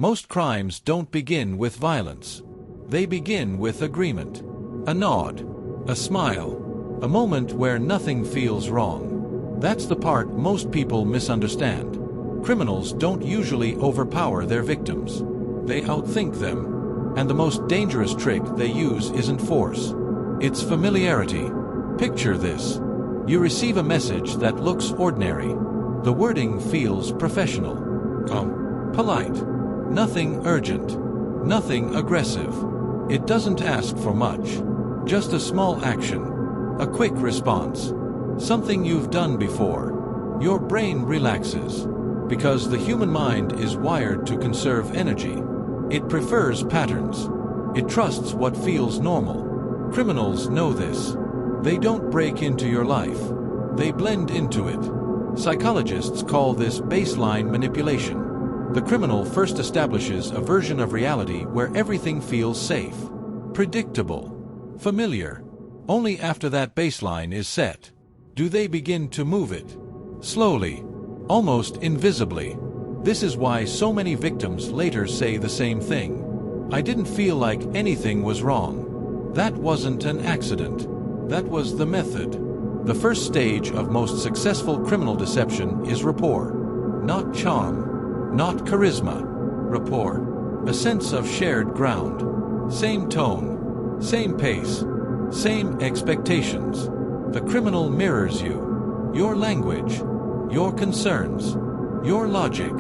Most crimes don't begin with violence. They begin with agreement. A nod, a smile, a moment where nothing feels wrong. That's the part most people misunderstand. Criminals don't usually overpower their victims. They outthink them. And the most dangerous trick they use isn't force. It's familiarity. Picture this. You receive a message that looks ordinary. The wording feels professional, polite, nothing urgent, nothing aggressive. It doesn't ask for much, just a small action, a quick response, something you've done before. Your brain relaxes, because the human mind is wired to conserve energy. It prefers patterns. It trusts what feels normal. Criminals know this. They don't break into your life. They blend into it. Psychologists call this baseline manipulation. The criminal first establishes a version of reality where everything feels safe, predictable, familiar. Only after that baseline is set, do they begin to move it. Slowly, almost invisibly. This is why so many victims later say the same thing. I didn't feel like anything was wrong. That wasn't an accident. That was the method. The first stage of most successful criminal deception is rapport. Not charm, not charisma. Rapport. A sense of shared ground. Same tone, same pace, same expectations. The criminal mirrors you. Your language, your concerns, your logic.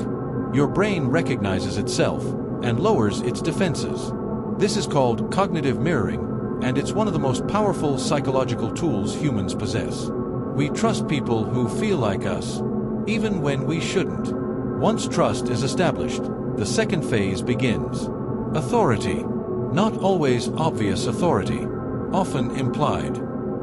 Your brain recognizes itself and lowers its defenses. This is called cognitive mirroring, and it's one of the most powerful psychological tools humans possess. We trust people who feel like us, even when we shouldn't. Once trust is established, the second phase begins. Authority. Not always obvious authority, often implied.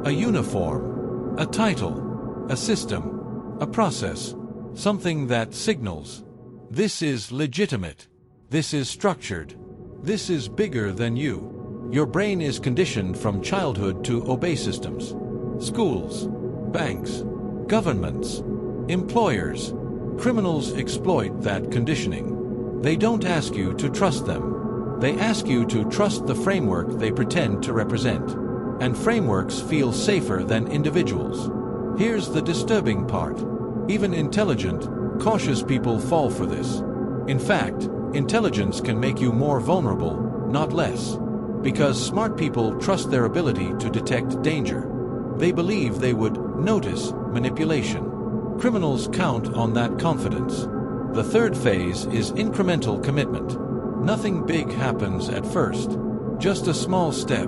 A uniform, a title, a system, a process, something that signals. This is legitimate. This is structured. This is bigger than you. Your brain is conditioned from childhood to obey systems. Schools, banks, governments, employers. Criminals exploit that conditioning. They don't ask you to trust them. They ask you to trust the framework they pretend to represent. And frameworks feel safer than individuals. Here's the disturbing part. Even intelligent, cautious people fall for this. In fact, intelligence can make you more vulnerable, not less. Because smart people trust their ability to detect danger. They believe they would notice manipulation. Criminals count on that confidence. The third phase is incremental commitment. Nothing big happens at first. Just a small step.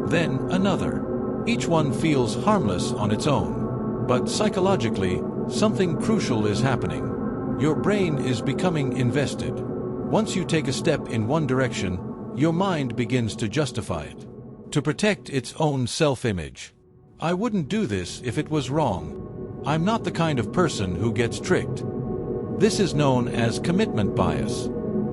Then another. Each one feels harmless on its own. But psychologically, something crucial is happening. Your brain is becoming invested. Once you take a step in one direction, your mind begins to justify it, to protect its own self-image. I wouldn't do this if it was wrong. I'm not the kind of person who gets tricked. This is known as commitment bias,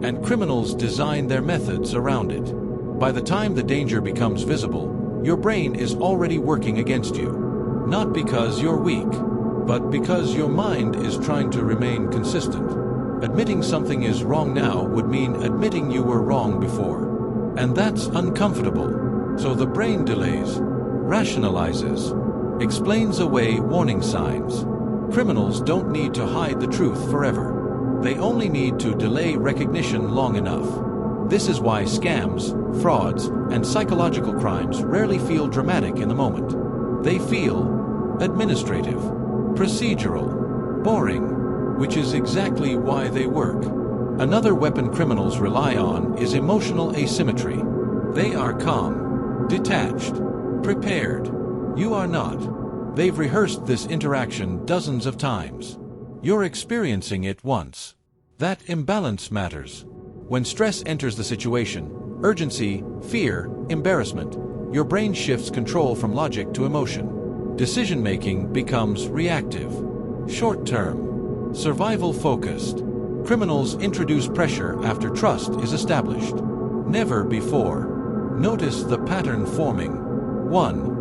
and criminals design their methods around it. By the time the danger becomes visible, your brain is already working against you. Not because you're weak, but because your mind is trying to remain consistent. Admitting something is wrong now would mean admitting you were wrong before. And that's uncomfortable. So the brain delays, rationalizes, explains away warning signs. Criminals don't need to hide the truth forever. They only need to delay recognition long enough. This is why scams, frauds, and psychological crimes rarely feel dramatic in the moment. They feel administrative, procedural, boring, which is exactly why they work. Another weapon criminals rely on is emotional asymmetry. They are calm, detached, prepared. You are not. They've rehearsed this interaction dozens of times. You're experiencing it once. That imbalance matters. When stress enters the situation, urgency, fear, embarrassment, your brain shifts control from logic to emotion. Decision-making becomes reactive, short-term, survival-focused. Criminals introduce pressure after trust is established. Never before. Notice the pattern forming. 1.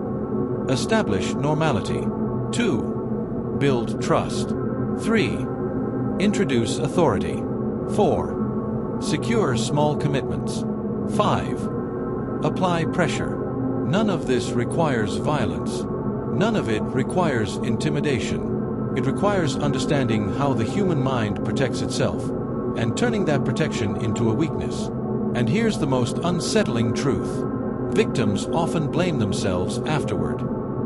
Establish normality. 2. Build trust. 3. Introduce authority. 4. Secure small commitments. 5. Apply pressure. None of this requires violence. None of it requires intimidation. It requires understanding how the human mind protects itself, and turning that protection into a weakness. And here's the most unsettling truth. Victims often blame themselves afterward.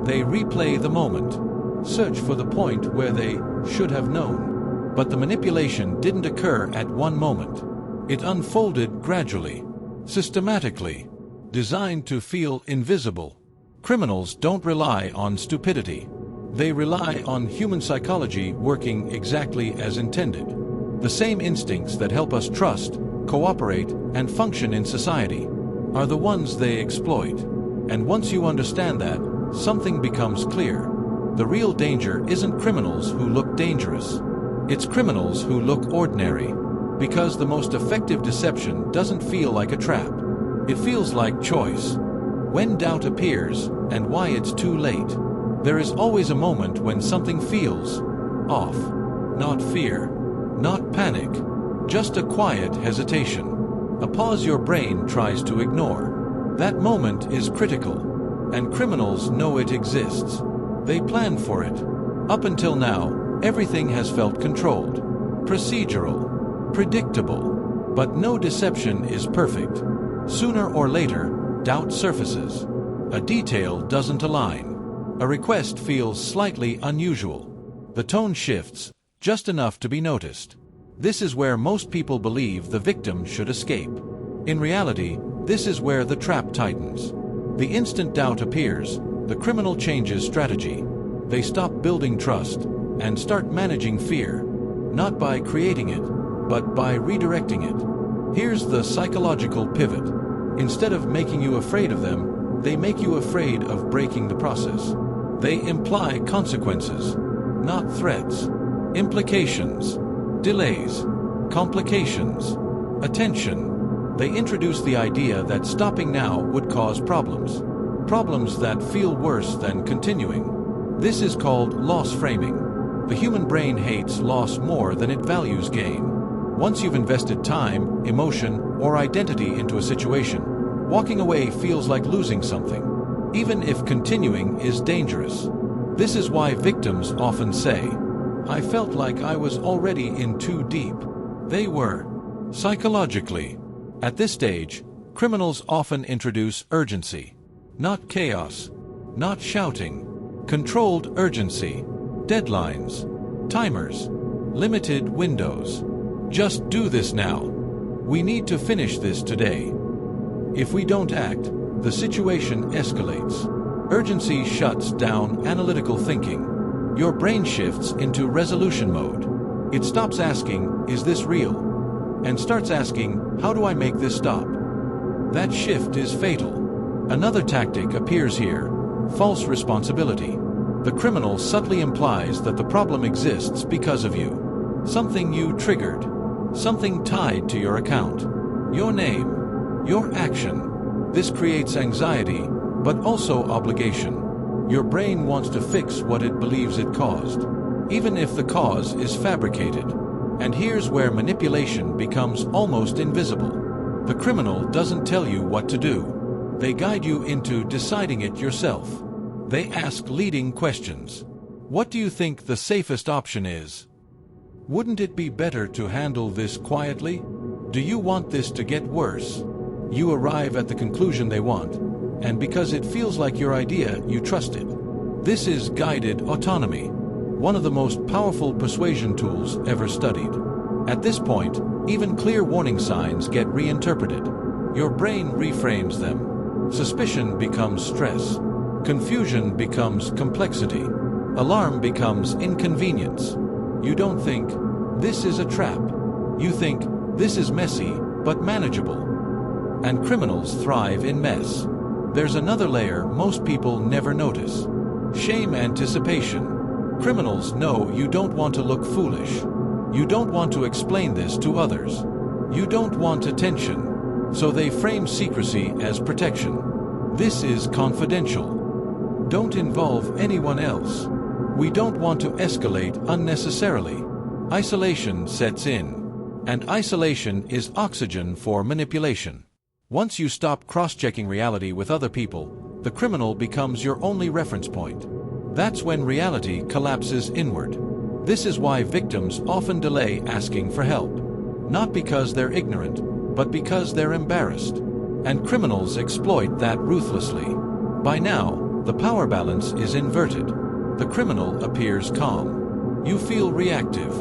They replay the moment, search for the point where they should have known. But the manipulation didn't occur at one moment. It unfolded gradually, systematically, designed to feel invisible. Criminals don't rely on stupidity. They rely on human psychology working exactly as intended. The same instincts that help us trust, cooperate, and function in society are the ones they exploit. And once you understand that, something becomes clear. The real danger isn't criminals who look dangerous. It's criminals who look ordinary. Because the most effective deception doesn't feel like a trap. It feels like choice. When doubt appears, and why it's too late, there is always a moment when something feels off. Not fear, not panic, just a quiet hesitation. A pause your brain tries to ignore. That moment is critical, and criminals know it exists. They plan for it. Up until now, everything has felt controlled, procedural, predictable. But no deception is perfect. Sooner or later, doubt surfaces. A detail doesn't align. A request feels slightly unusual. The tone shifts, just enough to be noticed. This is where most people believe the victim should escape. In reality, this is where the trap tightens. The instant doubt appears, the criminal changes strategy. They stop building trust and start managing fear, not by creating it, but by redirecting it. Here's the psychological pivot. Instead of making you afraid of them, they make you afraid of breaking the process. They imply consequences, not threats. Implications, delays, complications, attention. They introduce the idea that stopping now would cause problems. Problems that feel worse than continuing. This is called loss framing. The human brain hates loss more than it values gain. Once you've invested time, emotion, or identity into a situation, walking away feels like losing something, even if continuing is dangerous. This is why victims often say, "I felt like I was already in too deep." They were. Psychologically. At this stage, criminals often introduce urgency. Not chaos, not shouting. Controlled urgency. Deadlines. Timers. Limited windows. Just do this now. We need to finish this today. If we don't act, the situation escalates. Urgency shuts down analytical thinking. Your brain shifts into resolution mode. It stops asking, "Is this real?" and starts asking, "How do I make this stop?" That shift is fatal. Another tactic appears here: false responsibility. The criminal subtly implies that the problem exists because of you. Something you triggered. Something tied to your account. Your name. Your action. This creates anxiety, but also obligation. Your brain wants to fix what it believes it caused, even if the cause is fabricated. And here's where manipulation becomes almost invisible. The criminal doesn't tell you what to do. They guide you into deciding it yourself. They ask leading questions. What do you think the safest option is? Wouldn't it be better to handle this quietly? Do you want this to get worse? You arrive at the conclusion they want, and because it feels like your idea, you trust it. This is guided autonomy, one of the most powerful persuasion tools ever studied. At this point, even clear warning signs get reinterpreted. Your brain reframes them. Suspicion becomes stress. Confusion becomes complexity. Alarm becomes inconvenience. You don't think, "This is a trap." You think, "This is messy, but manageable." And criminals thrive in mess. There's another layer most people never notice. Shame anticipation. Criminals know you don't want to look foolish. You don't want to explain this to others. You don't want attention. So they frame secrecy as protection. This is confidential. Don't involve anyone else. We don't want to escalate unnecessarily. Isolation sets in. And isolation is oxygen for manipulation. Once you stop cross-checking reality with other people, the criminal becomes your only reference point. That's when reality collapses inward. This is why victims often delay asking for help. Not because they're ignorant, but because they're embarrassed. And criminals exploit that ruthlessly. By now, the power balance is inverted. The criminal appears calm. You feel reactive.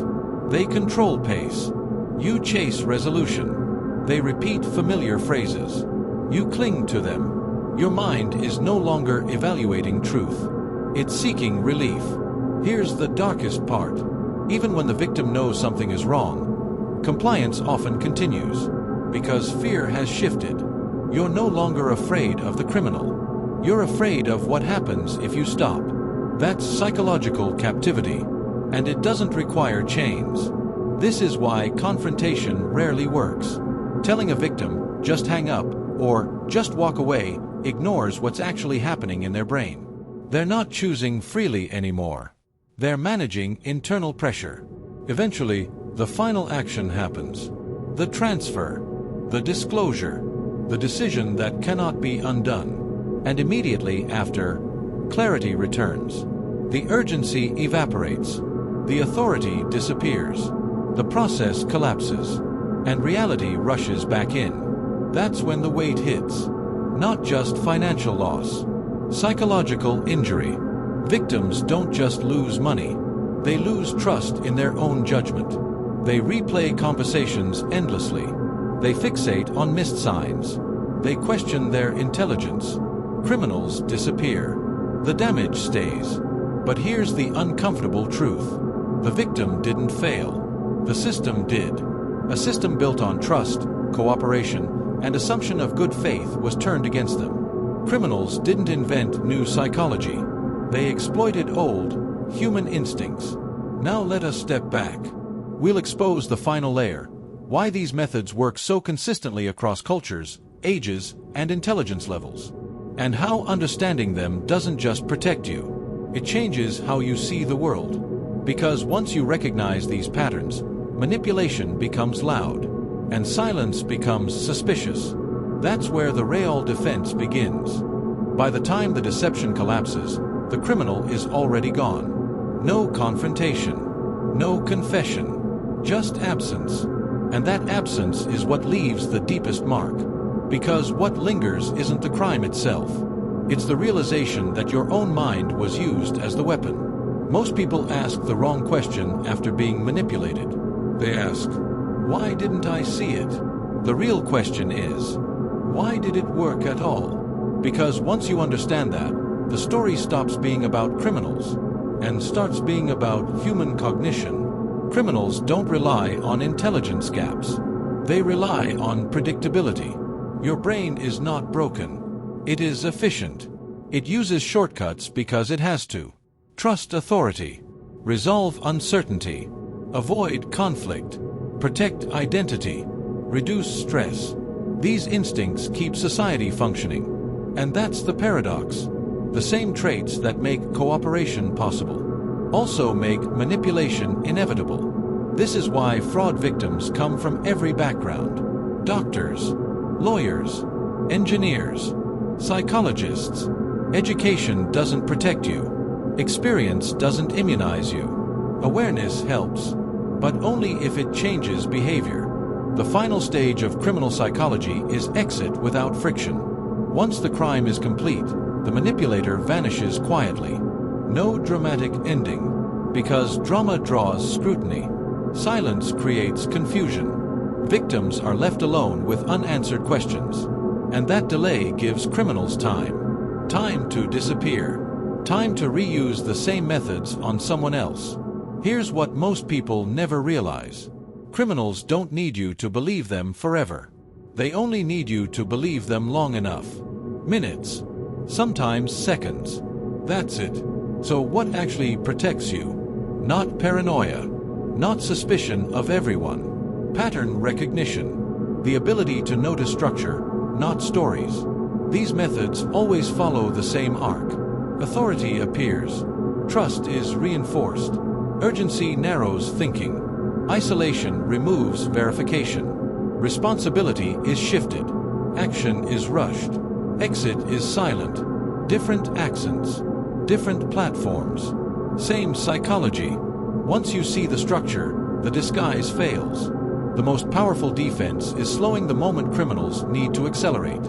They control pace. You chase resolution. They repeat familiar phrases. You cling to them. Your mind is no longer evaluating truth. It's seeking relief. Here's the darkest part. Even when the victim knows something is wrong, compliance often continues. Because fear has shifted. You're no longer afraid of the criminal. You're afraid of what happens if you stop. That's psychological captivity. And it doesn't require chains. This is why confrontation rarely works. Telling a victim, just hang up, or just walk away, ignores what's actually happening in their brain. They're not choosing freely anymore. They're managing internal pressure. Eventually, the final action happens. The transfer, the disclosure, the decision that cannot be undone. And immediately after, clarity returns. The urgency evaporates. The authority disappears. The process collapses. And reality rushes back in. That's when the weight hits. Not just financial loss. Psychological injury. Victims don't just lose money. They lose trust in their own judgment. They replay conversations endlessly. They fixate on missed signs. They question their intelligence. Criminals disappear. The damage stays. But here's the uncomfortable truth. The victim didn't fail. The system did. A system built on trust, cooperation, and assumption of good faith was turned against them. Criminals didn't invent new psychology. They exploited old, human instincts. Now let us step back. We'll expose the final layer, why these methods work so consistently across cultures, ages, and intelligence levels. And how understanding them doesn't just protect you. It changes how you see the world. Because once you recognize these patterns, manipulation becomes loud, and silence becomes suspicious. That's where the real defense begins. By the time the deception collapses, the criminal is already gone. No confrontation, no confession, just absence. And that absence is what leaves the deepest mark. Because what lingers isn't the crime itself. It's the realization that your own mind was used as the weapon. Most people ask the wrong question after being manipulated. They ask, why didn't I see it? The real question is, why did it work at all? Because once you understand that, the story stops being about criminals and starts being about human cognition. Criminals don't rely on intelligence gaps. They rely on predictability. Your brain is not broken. It is efficient. It uses shortcuts because it has to. Trust authority. Resolve uncertainty. Avoid conflict. Protect identity. Reduce stress. These instincts keep society functioning. And that's the paradox. The same traits that make cooperation possible also make manipulation inevitable. This is why fraud victims come from every background. Doctors, lawyers, engineers, psychologists. Education doesn't protect you. Experience doesn't immunize you. Awareness helps, but only if it changes behavior. The final stage of criminal psychology is exit without friction. Once the crime is complete, the manipulator vanishes quietly. No dramatic ending, because drama draws scrutiny. Silence creates confusion. Victims are left alone with unanswered questions. And that delay gives criminals time. Time to disappear. Time to reuse the same methods on someone else. Here's what most people never realize. Criminals don't need you to believe them forever. They only need you to believe them long enough. Minutes. Sometimes seconds. That's it. So what actually protects you? Not paranoia. Not suspicion of everyone. Pattern recognition. The ability to notice structure, not stories. These methods always follow the same arc. Authority appears. Trust is reinforced. Urgency narrows thinking. Isolation removes verification. Responsibility is shifted. Action is rushed. Exit is silent. Different accents. Different platforms. Same psychology. Once you see the structure, the disguise fails. The most powerful defense is slowing the moment criminals need to accelerate.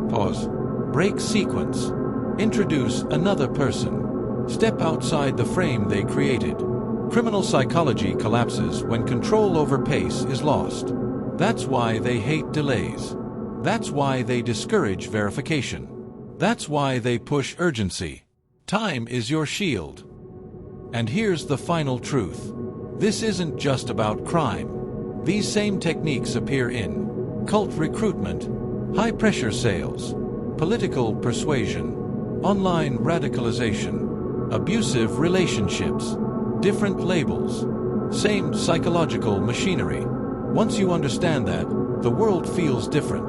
Pause. Break sequence. Introduce another person. Step outside the frame they created. Criminal psychology collapses when control over pace is lost. That's why they hate delays. That's why they discourage verification. That's why they push urgency. Time is your shield. And here's the final truth. This isn't just about crime. These same techniques appear in cult recruitment, high-pressure sales, political persuasion, online radicalization, abusive relationships, different labels, same psychological machinery. Once you understand that, the world feels different,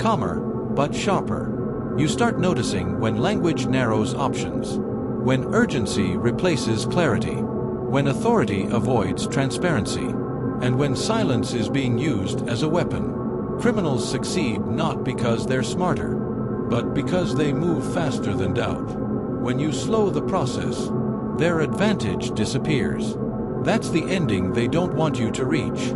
calmer, but sharper. You start noticing when language narrows options, when urgency replaces clarity, when authority avoids transparency, and when silence is being used as a weapon. Criminals succeed not because they're smarter, but because they move faster than doubt. When you slow the process, their advantage disappears. That's the ending they don't want you to reach.